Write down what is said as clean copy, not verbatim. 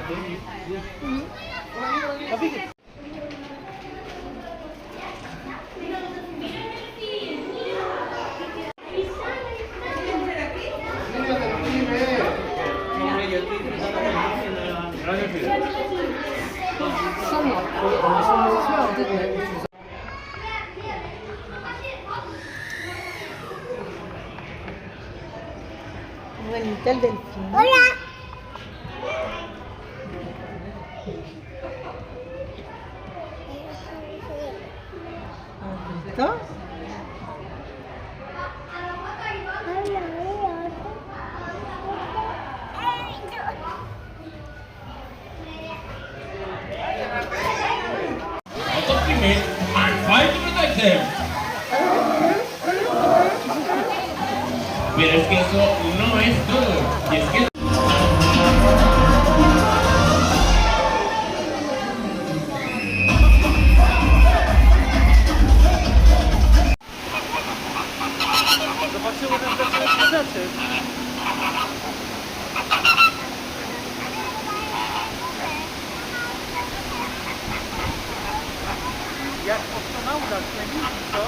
Bonita el delfín. Hola. ¿Listo? And fight to protect them. Pero es que eso no es todo. Y es que Zobaczymy też takie rzeczy. Jak astronautach, nie? Co?